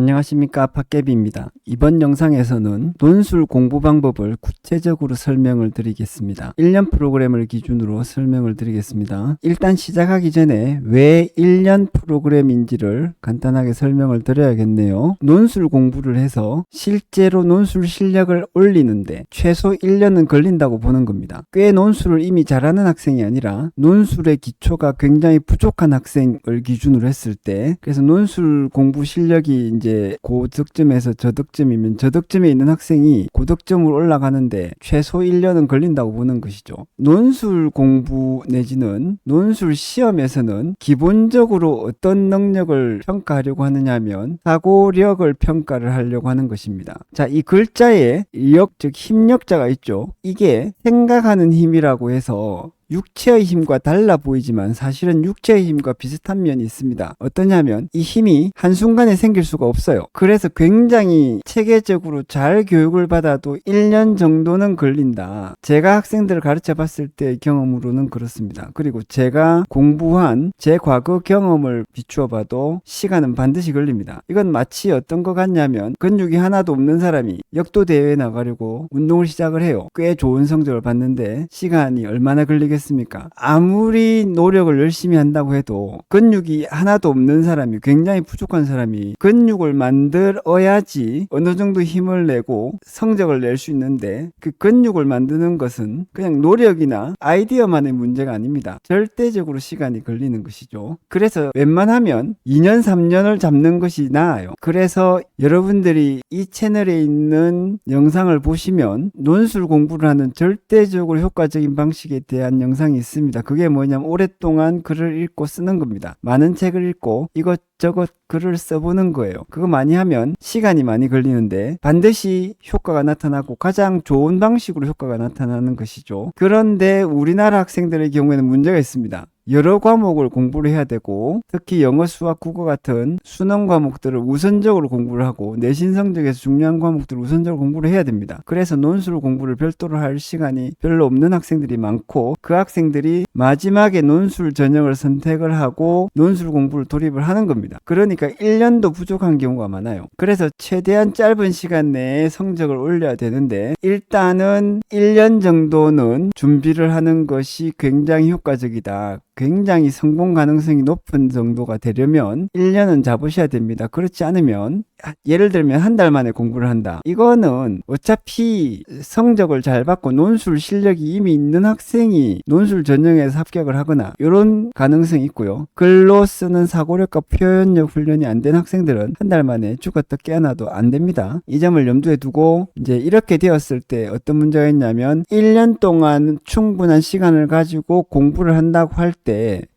안녕하십니까, 팟개비입니다. 이번 영상에서는 논술 공부 방법을 구체적으로 설명을 드리겠습니다. 1년 프로그램을 기준으로 설명을 드리겠습니다. 일단 시작하기 전에 왜 1년 프로그램인지를 간단하게 설명을 드려야겠네요. 논술 공부를 해서 실제로 논술 실력을 올리는데 최소 1년은 걸린다고 보는 겁니다. 꽤 논술을 이미 잘하는 학생이 아니라 논술의 기초가 굉장히 부족한 학생을 기준으로 했을 때, 그래서 논술 공부 실력이 이제 고득점에서 저득점이면 저득점에 있는 학생이 고득점으로 올라가는데 최소 1년은 걸린다고 보는 것이죠. 논술 공부 내지는 논술 시험에서는 기본적으로 어떤 능력을 평가하려고 하느냐 하면 사고력을 평가를 하려고 하는 것입니다. 자, 이 글자에 력, 즉 힘력자가 있죠. 이게 생각하는 힘이라고 해서 육체의 힘과 달라 보이지만 사실은 육체의 힘과 비슷한 면이 있습니다. 어떠냐면 이 힘이 한순간에 생길 수가 없어요. 그래서 굉장히 체계적으로 잘 교육을 받아도 1년 정도는 걸린다. 제가 학생들을 가르쳐 봤을 때의 경험으로는 그렇습니다. 그리고 제가 공부한 제 과거 경험을 비추어 봐도 시간은 반드시 걸립니다. 이건 마치 어떤 것 같냐면 근육이 하나도 없는 사람이 역도 대회에 나가려고 운동을 시작을 해요. 꽤 좋은 성적을 받는데 시간이 얼마나 걸리겠습니까? 아무리 노력을 열심히 한다고 해도 근육이 하나도 없는 사람이, 굉장히 부족한 사람이 근육을 만들어야지 어느 정도 힘을 내고 성적을 낼 수 있는데, 그 근육을 만드는 것은 그냥 노력이나 아이디어만의 문제가 아닙니다. 절대적으로 시간이 걸리는 것이죠. 그래서 웬만하면 2년 3년을 잡는 것이 나아요. 그래서 여러분들이 이 채널에 있는 영상을 보시면 논술 공부를 하는 절대적으로 효과적인 방식에 대한 영상이 있습니다. 그게 뭐냐면 오랫동안 글을 읽고 쓰는 겁니다. 많은 책을 읽고 이것저것 글을 써보는 거예요. 그거 많이 하면 시간이 많이 걸리는데 반드시 효과가 나타나고 가장 좋은 방식으로 효과가 나타나는 것이죠. 그런데 우리나라 학생들의 경우에는 문제가 있습니다. 여러 과목을 공부를 해야 되고 특히 영어, 수학, 국어 같은 수능 과목들을 우선적으로 공부를 하고 내신 성적에서 중요한 과목들을 우선적으로 공부를 해야 됩니다. 그래서 논술 공부를 별도로 할 시간이 별로 없는 학생들이 많고, 그 학생들이 마지막에 논술 전형을 선택을 하고 논술 공부를 돌입을 하는 겁니다. 그러니까 1년도 부족한 경우가 많아요. 그래서 최대한 짧은 시간 내에 성적을 올려야 되는데 일단은 1년 정도는 준비를 하는 것이 굉장히 효과적이다. 굉장히 성공 가능성이 높은 정도가 되려면 1년은 잡으셔야 됩니다. 그렇지 않으면 예를 들면 한 달 만에 공부를 한다. 이거는 어차피 성적을 잘 받고 논술 실력이 이미 있는 학생이 논술 전형에서 합격을 하거나 이런 가능성이 있고요. 글로 쓰는 사고력과 표현력 훈련이 안 된 학생들은 한 달 만에 죽었다 깨어나도 안 됩니다. 이 점을 염두에 두고 이제 이렇게 되었을 때 어떤 문제가 있냐면 1년 동안 충분한 시간을 가지고 공부를 한다고 할 때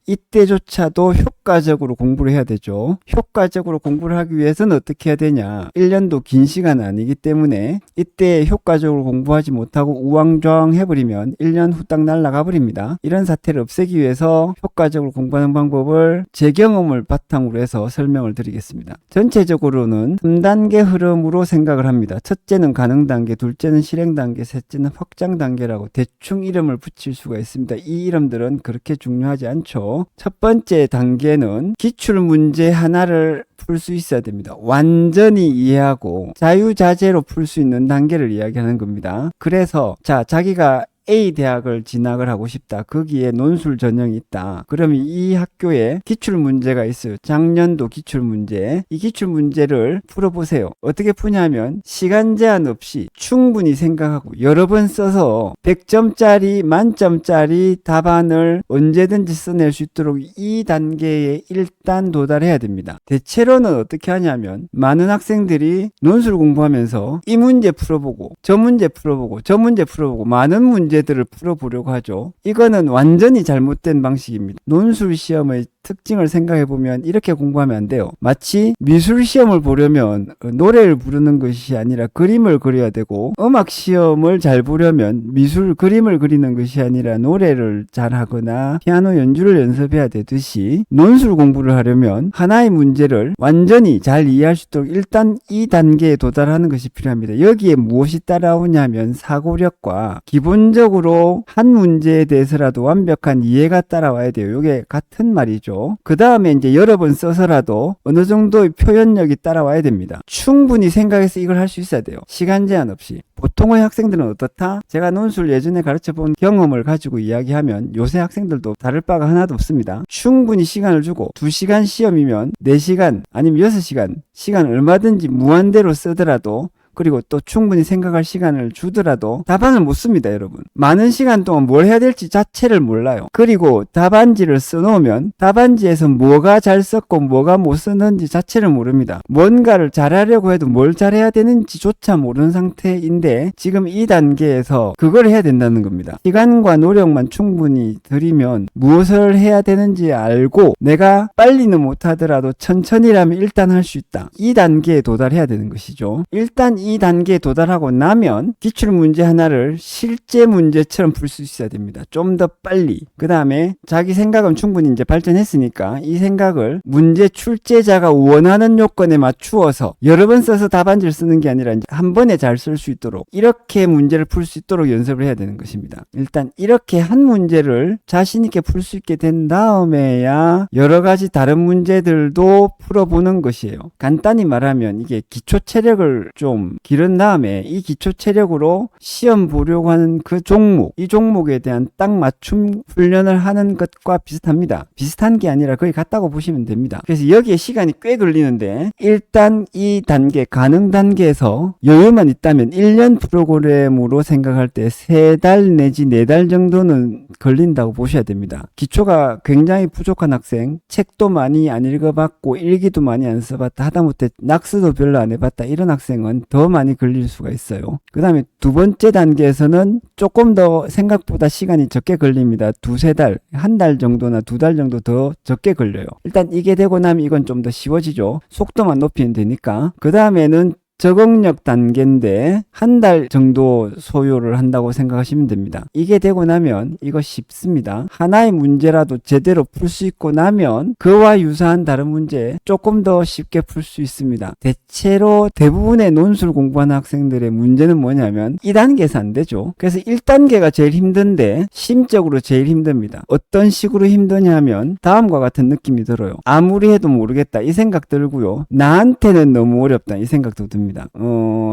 이때조차도 효과적으로 공부를 해야 되죠. 효과적으로 공부를 하기 위해서는 어떻게 해야 되냐. 1년도 긴 시간은 아니기 때문에 이때 효과적으로 공부하지 못하고 우왕좌왕 해버리면 1년 후딱 날아가 버립니다. 이런 사태를 없애기 위해서 효과적으로 공부하는 방법을 제 경험을 바탕으로 해서 설명을 드리겠습니다. 전체적으로는 3단계 흐름으로 생각을 합니다. 첫째는 가능 단계, 둘째는 실행 단계, 셋째는 확장 단계라고 대충 이름을 붙일 수가 있습니다. 이 이름들은 그렇게 중요하지 않죠. 첫 번째 단계는 기출문제 하나를 풀 수 있어야 됩니다. 완전히 이해하고 자유자재로 풀 수 있는 단계를 이야기하는 겁니다. 그래서 자기가 A 대학을 진학을 하고 싶다. 거기에 논술 전형이 있다. 그러면 이 학교에 기출문제가 있어요. 작년도 기출문제. 이 기출문제를 풀어보세요. 어떻게 푸냐면 시간 제한 없이 충분히 생각하고 여러 번 써서 100점짜리 만점짜리 답안을 언제든지 써낼 수 있도록 이 단계에 일단 도달해야 됩니다. 대체로는 어떻게 하냐면 많은 학생들이 논술 공부하면서 이 문제 풀어보고 저 문제 풀어보고 저 문제 풀어보고 많은 문제들을 풀어보려고 하죠. 이거는 완전히 잘못된 방식입니다. 논술 시험의 특징을 생각해보면 이렇게 공부하면 안 돼요. 마치 미술 시험을 보려면 노래를 부르는 것이 아니라 그림을 그려야 되고, 음악 시험을 잘 보려면 미술 그림을 그리는 것이 아니라 노래를 잘하거나 피아노 연주를 연습해야 되듯이 논술 공부를 하려면 하나의 문제를 완전히 잘 이해할 수 있도록 일단 이 단계에 도달하는 것이 필요합니다. 여기에 무엇이 따라오냐면 사고력과 기본적으로 한 문제에 대해서라도 완벽한 이해가 따라와야 돼요. 이게 같은 말이죠. 것이죠. 그 다음에 이제 여러 번 써서라도 어느 정도의 표현력이 따라와야 됩니다. 충분히 생각해서 이걸 할 수 있어야 돼요. 시간 제한 없이. 보통의 학생들은 어떻다? 제가 논술 예전에 가르쳐 본 경험을 가지고 이야기하면 요새 학생들도 다를 바가 하나도 없습니다. 충분히 시간을 주고 2시간 시험이면 4시간 아니면 6시간 시간 얼마든지 무한대로 쓰더라도, 그리고 또 충분히 생각할 시간을 주더라도 답안을 못 씁니다, 여러분. 많은 시간 동안 뭘 해야 될지 자체를 몰라요. 그리고 답안지를 써놓으면 답안지에서 뭐가 잘 썼고 뭐가 못 썼는지 자체를 모릅니다. 뭔가를 잘하려고 해도 뭘 잘해야 되는지조차 모르는 상태인데 지금 이 단계에서 그걸 해야 된다는 겁니다. 시간과 노력만 충분히 들이면 무엇을 해야 되는지 알고 내가 빨리는 못하더라도 천천히라면 일단 할 수 있다. 이 단계에 도달해야 되는 것이죠. 일단 이 단계에 도달하고 나면 기출문제 하나를 실제 문제처럼 풀 수 있어야 됩니다. 좀 더 빨리. 그 다음에 자기 생각은 충분히 이제 발전했으니까 이 생각을 문제 출제자가 원하는 요건에 맞추어서 여러 번 써서 답안지를 쓰는 게 아니라 이제 한 번에 잘 쓸 수 있도록 이렇게 문제를 풀 수 있도록 연습을 해야 되는 것입니다. 일단 이렇게 한 문제를 자신 있게 풀 수 있게 된 다음에야 여러 가지 다른 문제들도 풀어보는 것이에요. 간단히 말하면 이게 기초 체력을 좀 기른 다음에 이 기초 체력으로 시험 보려고 하는 그 종목, 이 종목에 대한 딱 맞춤 훈련을 하는 것과 비슷합니다. 비슷한 게 아니라 거의 같다고 보시면 됩니다. 그래서 여기에 시간이 꽤 걸리는데 일단 이 단계, 가능 단계에서 여유만 있다면 1년 프로그램으로 생각할 때 3달 내지 4달 정도는 걸린다고 보셔야 됩니다. 기초가 굉장히 부족한 학생, 책도 많이 안 읽어봤고 일기도 많이 안 써봤다, 하다못해 낙서도 별로 안 해봤다, 이런 학생은 더 많이 걸릴 수가 있어요. 그 다음에 두 번째 단계에서는 조금 더 생각보다 시간이 적게 걸립니다. 2-3달, 1달 정도나 2달 정도 더 적게 걸려요. 일단 이게 되고 나면 이건 좀 더 쉬워지죠. 속도만 높이면 되니까. 그 다음에는 적응력 단계인데 1달 정도 소요를 한다고 생각하시면 됩니다. 이게 되고 나면 이거 쉽습니다. 하나의 문제라도 제대로 풀 수 있고 나면 그와 유사한 다른 문제 조금 더 쉽게 풀 수 있습니다. 대체로 대부분의 논술 공부하는 학생들의 문제는 뭐냐면 2단계에서 안 되죠. 그래서 1단계가 제일 힘든데 심적으로 제일 힘듭니다. 어떤 식으로 힘드냐면 다음과 같은 느낌이 들어요. 아무리 해도 모르겠다 이 생각 들고요. 나한테는 너무 어렵다 이 생각도 듭니다.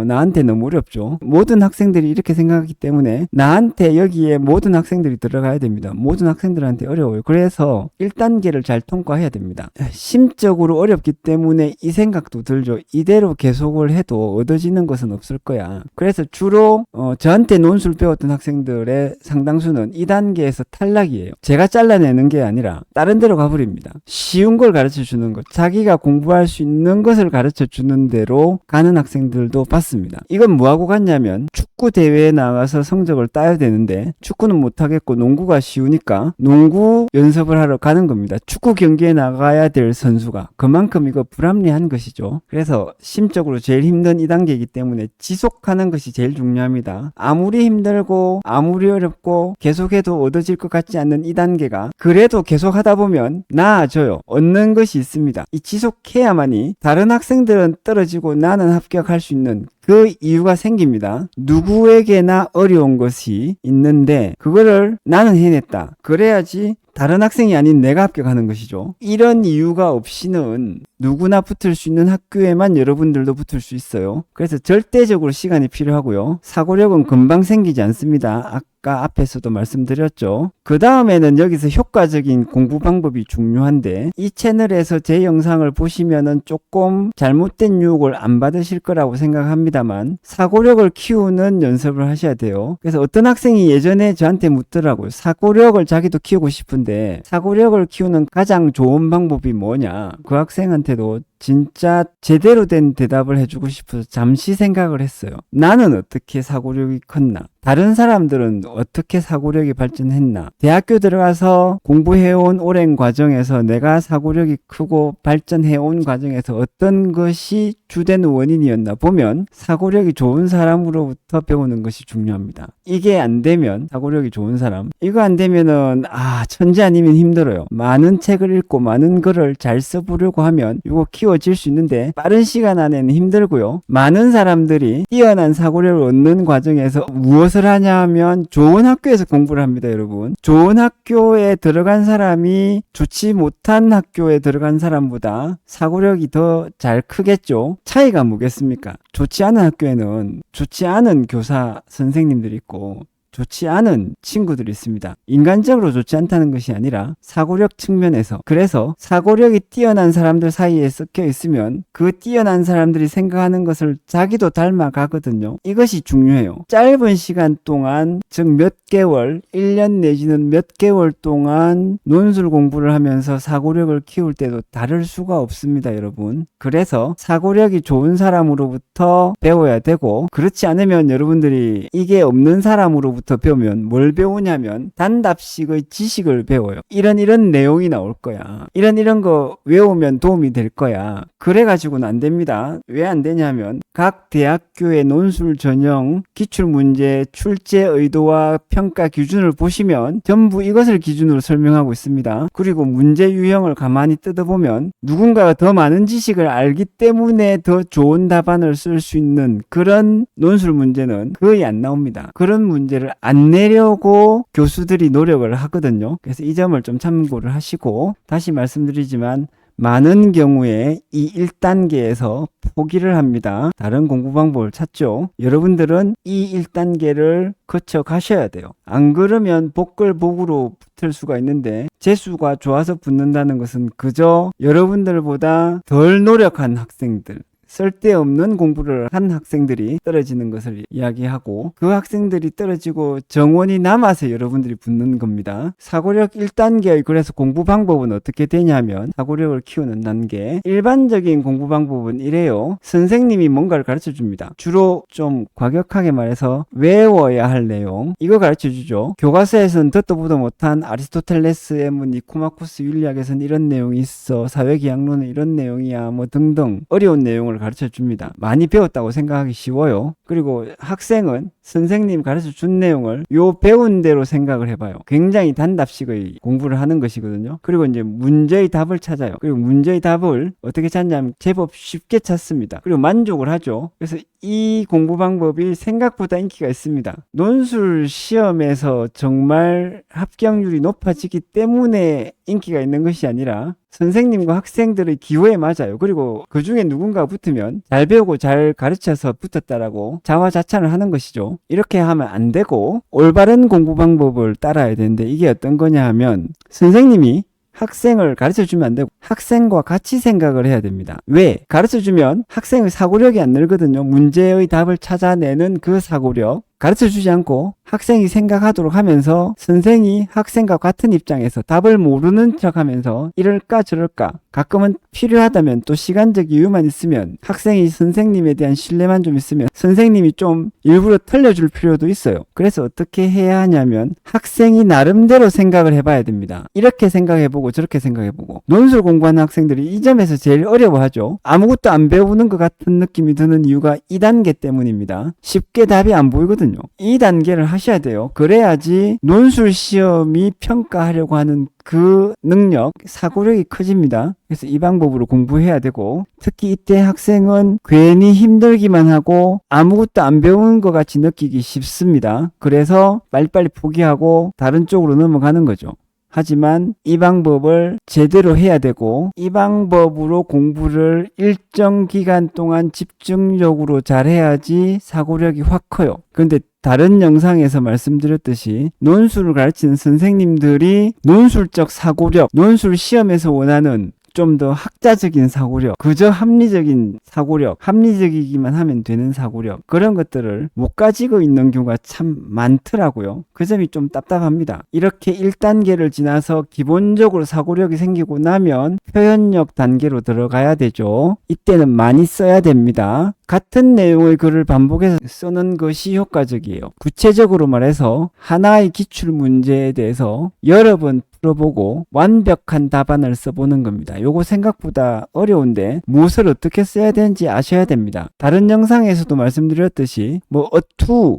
나한테 너무 어렵죠. 모든 학생들이 이렇게 생각하기 때문에 나한테 여기에 모든 학생들이 들어가야 됩니다. 모든 학생들한테 어려워요. 그래서 1단계를 잘 통과해야 됩니다. 심적으로 어렵기 때문에 이 생각도 들죠. 이대로 계속을 해도 얻어지는 것은 없을 거야. 그래서 주로 저한테 논술 배웠던 학생들의 상당수는 2단계에서 탈락이에요. 제가 잘라내는 게 아니라 다른 데로 가버립니다. 쉬운 걸 가르쳐 주는 것, 자기가 공부할 수 있는 것을 가르쳐 주는 대로 가는 학생들도 봤습니다. 이건 뭐하고 같냐면 축구 대회에 나가서 성적을 따야 되는데 축구는 못하겠고 농구가 쉬우니까 농구 연습을 하러 가는 겁니다. 축구 경기에 나가야 될 선수가 그만큼 이거 불합리한 것이죠. 그래서 심적으로 제일 힘든 2단계이기 때문에 지속하는 것이 제일 중요합니다. 아무리 힘들고 아무리 어렵고 계속해도 얻어질 것 같지 않는 2단계가 그래도 계속하다 보면 나아져요. 얻는 것이 있습니다. 이 지속해야만이 다른 학생들은 떨어지고 나는 합격할 수 있는 그 이유가 생깁니다. 누구에게나 어려운 것이 있는데 그거를 나는 해냈다. 그래야지 다른 학생이 아닌 내가 합격하는 것이죠. 이런 이유가 없이는 누구나 붙을 수 있는 학교에만 여러분들도 붙을 수 있어요. 그래서 절대적으로 시간이 필요하고요. 사고력은 금방 생기지 않습니다. 아까 앞에서도 말씀드렸죠. 그 다음에는 여기서 효과적인 공부 방법이 중요한데 이 채널에서 제 영상을 보시면은 조금 잘못된 유혹을 안 받으실 거라고 생각합니다만 사고력을 키우는 연습을 하셔야 돼요. 그래서 어떤 학생이 예전에 저한테 묻더라고요. 사고력을 자기도 키우고 싶은데 사고력을 키우는 가장 좋은 방법이 뭐냐. 그 학생한테도 진짜 제대로 된 대답을 해주고 싶어서 잠시 생각을 했어요. 나는 어떻게 사고력이 컸나? 다른 사람들은 어떻게 사고력이 발전했나? 대학교 들어가서 공부해온 오랜 과정에서 내가 사고력이 크고 발전해온 과정에서 어떤 것이 주된 원인이었나 보면 사고력이 좋은 사람으로부터 배우는 것이 중요합니다. 이게 안 되면 사고력이 좋은 사람, 이거 안 되면은 천재 아니면 힘들어요. 많은 책을 읽고 많은 거를 잘 써보려고 하면 이거 키워 키워질 수 있는데 빠른 시간 안에는 힘들고요. 많은 사람들이 뛰어난 사고력을 얻는 과정에서 무엇을 하냐면 좋은 학교에서 공부를 합니다, 여러분. 좋은 학교에 들어간 사람이 좋지 못한 학교에 들어간 사람보다 사고력이 더 잘 크겠죠. 차이가 뭐겠습니까? 좋지 않은 학교에는 좋지 않은 교사 선생님들이 있고 좋지 않은 친구들이 있습니다. 인간적으로 좋지 않다는 것이 아니라 사고력 측면에서, 그래서 사고력이 뛰어난 사람들 사이에 섞여 있으면 그 뛰어난 사람들이 생각하는 것을 자기도 닮아가거든요. 이것이 중요해요. 짧은 시간 동안, 즉 몇 개월, 1년 내지는 몇 개월 동안 논술 공부를 하면서 사고력을 키울 때도 다를 수가 없습니다, 여러분. 그래서 사고력이 좋은 사람으로부터 배워야 되고, 그렇지 않으면 여러분들이 이게 없는 사람으로부터 배우면 뭘 배우냐면 단답식의 지식을 배워요. 이런 내용이 나올 거야. 이런 거 외우면 도움이 될 거야. 그래가지고는 안 됩니다. 왜 안 되냐면 각 대학교의 논술 전형 기출문제 출제 의도와 평가 기준을 보시면 전부 이것을 기준으로 설명하고 있습니다. 그리고 문제 유형을 가만히 뜯어보면 누군가가 더 많은 지식을 알기 때문에 더 좋은 답안을 쓸 수 있는 그런 논술 문제는 거의 안 나옵니다. 그런 문제를 안 내려고 교수들이 노력을 하거든요. 그래서 이 점을 좀 참고를 하시고, 다시 말씀드리지만 많은 경우에 이 1단계에서 포기를 합니다. 다른 공부 방법을 찾죠. 여러분들은 이 1단계를 거쳐 가셔야 돼요. 안 그러면 복글복으로 붙을 수가 있는데, 재수가 좋아서 붙는다는 것은 그저 여러분들보다 덜 노력한 학생들, 쓸데없는 공부를 한 학생들이 떨어지는 것을 이야기하고, 그 학생들이 떨어지고 정원이 남아서 여러분들이 붙는 겁니다. 사고력 1단계의 그래서 공부 방법은 어떻게 되냐면, 사고력을 키우는 단계, 일반적인 공부 방법은 이래요. 선생님이 뭔가를 가르쳐 줍니다. 주로 좀 과격하게 말해서 외워야 할 내용, 이거 가르쳐 주죠. 교과서에서는 듣도 보도 못한 아리스토텔레스의 뭐 니코마코스 윤리학에서는 이런 내용이 있어, 사회계약론은 이런 내용이야, 뭐 등등 어려운 내용을 가르쳐 줍니다. 많이 배웠다고 생각하기 쉬워요. 그리고 학생은 선생님 가르쳐 준 내용을 요 배운 대로 생각을 해봐요. 굉장히 단답식의 공부를 하는 것이거든요. 그리고 이제 문제의 답을 찾아요. 그리고 문제의 답을 어떻게 찾냐면 제법 쉽게 찾습니다. 그리고 만족을 하죠. 그래서 이 공부 방법이 생각보다 인기가 있습니다. 논술 시험에서 정말 합격률이 높아지기 때문에 인기가 있는 것이 아니라 선생님과 학생들의 기호에 맞아요. 그리고 그 중에 누군가 붙으면 잘 배우고 잘 가르쳐서 붙었다라고 자화자찬을 하는 것이죠. 이렇게 하면 안 되고 올바른 공부 방법을 따라야 되는데, 이게 어떤 거냐 하면 선생님이 학생을 가르쳐주면 안 되고 학생과 같이 생각을 해야 됩니다. 왜? 가르쳐주면 학생의 사고력이 안 늘거든요. 문제의 답을 찾아내는 그 사고력. 가르쳐주지 않고 학생이 생각하도록 하면서 선생이 학생과 같은 입장에서 답을 모르는 척하면서 이럴까 저럴까, 가끔은 필요하다면 또 시간적 여유만 있으면 학생이 선생님에 대한 신뢰만 좀 있으면 선생님이 좀 일부러 털려줄 필요도 있어요. 그래서 어떻게 해야 하냐면 학생이 나름대로 생각을 해봐야 됩니다. 이렇게 생각해보고 저렇게 생각해보고. 논술 공부하는 학생들이 이 점에서 제일 어려워하죠. 아무것도 안 배우는 것 같은 느낌이 드는 이유가 2단계 때문입니다. 쉽게 답이 안 보이거든요. 이 단계를 하셔야 돼요. 그래야지 논술 시험이 평가하려고 하는 그 능력, 사고력이 커집니다. 그래서 이 방법으로 공부해야 되고, 특히 이때 학생은 괜히 힘들기만 하고 아무것도 안 배운 것 같이 느끼기 쉽습니다. 그래서 빨리빨리 포기하고 다른 쪽으로 넘어가는 거죠. 하지만 이 방법을 제대로 해야 되고, 이 방법으로 공부를 일정 기간 동안 집중적으로 잘 해야지 사고력이 확 커요. 그런데 다른 영상에서 말씀드렸듯이 논술을 가르치는 선생님들이 논술적 사고력, 논술 시험에서 원하는 좀 더 학자적인 사고력, 그저 합리적인 사고력, 합리적이기만 하면 되는 사고력, 그런 것들을 못 가지고 있는 경우가 참 많더라고요. 그 점이 좀 답답합니다. 이렇게 1단계를 지나서 기본적으로 사고력이 생기고 나면 표현력 단계로 들어가야 되죠. 이때는 많이 써야 됩니다. 같은 내용의 글을 반복해서 쓰는 것이 효과적이에요. 구체적으로 말해서 하나의 기출 문제에 대해서 여러 번 풀어보고 완벽한 답안을 써보는 겁니다. 요거 생각보다 어려운데 무엇을 어떻게 써야 되는지 아셔야 됩니다. 다른 영상에서도 말씀드렸듯이 어투,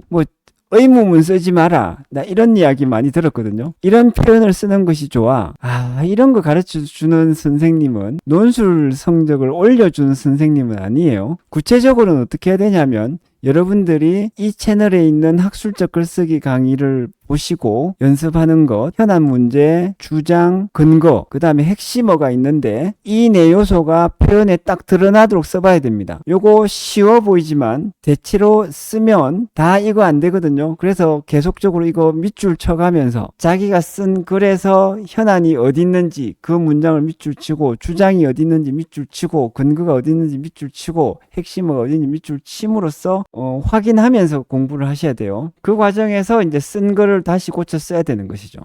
의무문 쓰지 마라. 나 이런 이야기 많이 들었거든요. 이런 표현을 쓰는 것이 좋아. 이런 거 가르쳐 주는 선생님은 논술 성적을 올려주는 선생님은 아니에요. 구체적으로는 어떻게 해야 되냐면 여러분들이 이 채널에 있는 학술적 글쓰기 강의를 보시고 연습하는 것, 현안 문제, 주장, 근거, 그 다음에 핵심어가 있는데 이 네 요소가 표현에 딱 드러나도록 써봐야 됩니다. 요거 쉬워 보이지만 대체로 쓰면 다 이거 안 되거든요. 그래서 계속적으로 이거 밑줄 쳐가면서 자기가 쓴 글에서 현안이 어디 있는지 그 문장을 밑줄 치고, 주장이 어디 있는지 밑줄 치고, 근거가 어디 있는지 밑줄 치고, 핵심어가 어디 있는지 밑줄 침으로써 확인하면서 공부를 하셔야 돼요. 그 과정에서 이제 쓴 글을 다시 고쳐 써야 되는 것이죠.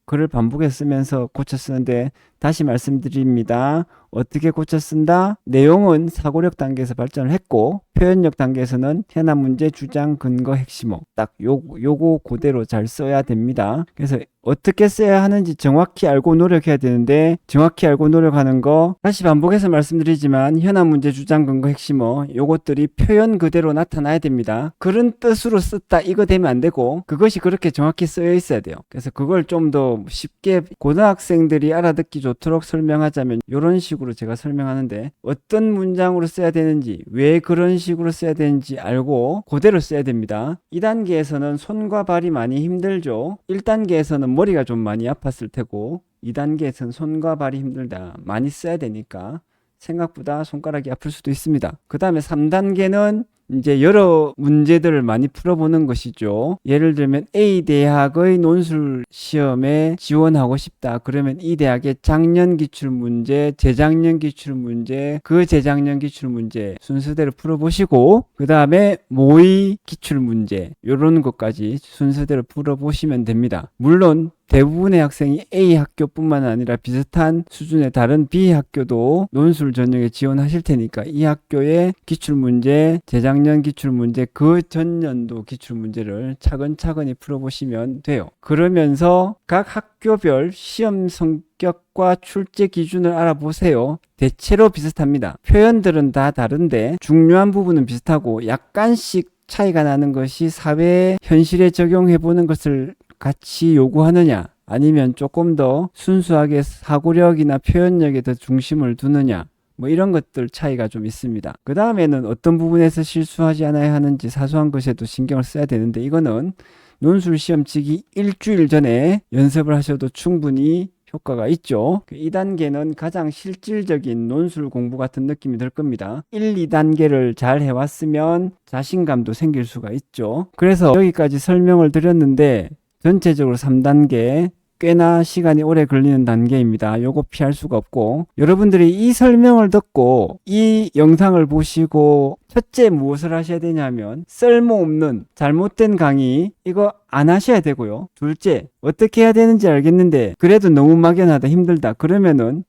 글을 반복해서 쓰면서 고쳐 쓰는데 다시 말씀드립니다. 어떻게 고쳐 쓴다? 내용은 사고력 단계에서 발전을 했고 표현력 단계에서는 현안 문제, 주장, 근거, 핵심어 딱 요거 그대로 잘 써야 됩니다. 그래서 어떻게 써야 하는지 정확히 알고 노력해야 되는데 정확히 알고 노력하는 거 다시 반복해서 말씀드리지만 현안 문제, 주장, 근거, 핵심어 요것들이 표현 그대로 나타나야 됩니다. 그런 뜻으로 썼다 이거 되면 안 되고 그것이 그렇게 정확히 쓰여 있어야 돼요. 그래서 그걸 좀 더 쉽게 고등학생들이 알아듣기 좋도록 설명하자면 이런 식으로 제가 설명하는데 어떤 문장으로 써야 되는지 왜 그런 식으로 써야 되는지 알고 그대로 써야 됩니다. 2단계에서는 손과 발이 많이 힘들죠. 1단계에서는 머리가 좀 많이 아팠을 테고 2단계에서는 손과 발이 힘들다. 많이 써야 되니까 생각보다 손가락이 아플 수도 있습니다. 그 다음에 3단계는 이제 여러 문제들을 많이 풀어보는 것이죠. 예를 들면 A 대학의 논술 시험에 지원하고 싶다. 그러면 이 대학의 작년 기출문제, 재작년 기출문제, 그 재작년 기출문제 순서대로 풀어보시고 그 다음에 모의 기출문제 이런 것까지 순서대로 풀어보시면 됩니다. 물론 대부분의 학생이 A 학교뿐만 아니라 비슷한 수준의 다른 B 학교도 논술 전형에 지원하실 테니까 이 학교의 기출문제, 재작년 기출문제, 그 전년도 기출문제를 차근차근히 풀어보시면 돼요. 그러면서 각 학교별 시험 성격과 출제 기준을 알아보세요. 대체로 비슷합니다. 표현들은 다 다른데 중요한 부분은 비슷하고 약간씩 차이가 나는 것이 사회 현실에 적용해보는 것을 같이 요구하느냐 아니면 조금 더 순수하게 사고력이나 표현력에 더 중심을 두느냐 뭐 이런 것들 차이가 좀 있습니다. 그 다음에는 어떤 부분에서 실수하지 않아야 하는지 사소한 것에도 신경을 써야 되는데 이거는 논술 시험 치기 일주일 전에 연습을 하셔도 충분히 효과가 있죠. 2단계는 가장 실질적인 논술 공부 같은 느낌이 들 겁니다. 1, 2단계를 잘 해왔으면 자신감도 생길 수가 있죠. 그래서 여기까지 설명을 드렸는데 전체적으로 3단계 꽤나 시간이 오래 걸리는 단계입니다. 요거 피할 수가 없고 여러분들이 이 설명을 듣고 이 영상을 보시고 첫째 무엇을 하셔야 되냐면 쓸모없는 잘못된 강의 이거 안 하셔야 되고요. 둘째 어떻게 해야 되는지 알겠는데 그래도 너무 막연하다 힘들다 그러면은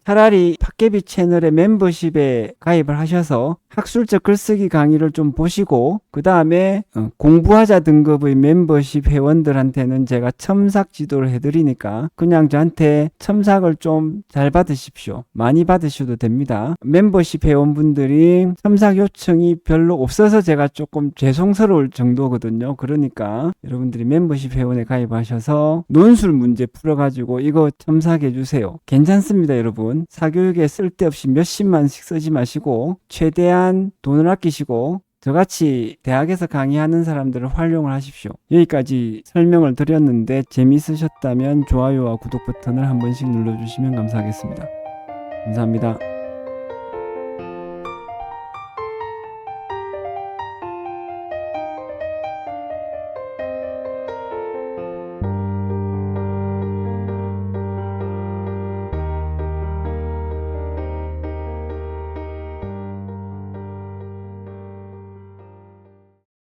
차라리 팟캐비 채널의 멤버십에 가입을 하셔서 학술적 글쓰기 강의를 좀 보시고 그 다음에 공부하자 등급의 멤버십 회원들한테는 제가 첨삭 지도를 해드리니까 그냥 저한테 첨삭을 좀 잘 받으십시오. 많이 받으셔도 됩니다. 멤버십 회원분들이 첨삭 요청이 별로 없어서 제가 조금 죄송스러울 정도거든요. 그러니까 여러분들이 멤버십 회원에 가입하셔서 논술 문제 풀어가지고 이거 첨삭해 주세요. 괜찮습니다 여러분. 사교육에 쓸데없이 몇십만씩 쓰지 마시고 최대한 돈을 아끼시고 저같이 대학에서 강의하는 사람들을 활용을 하십시오. 여기까지 설명을 드렸는데 재미있으셨다면 좋아요와 구독 버튼을 한 번씩 눌러주시면 감사하겠습니다. 감사합니다.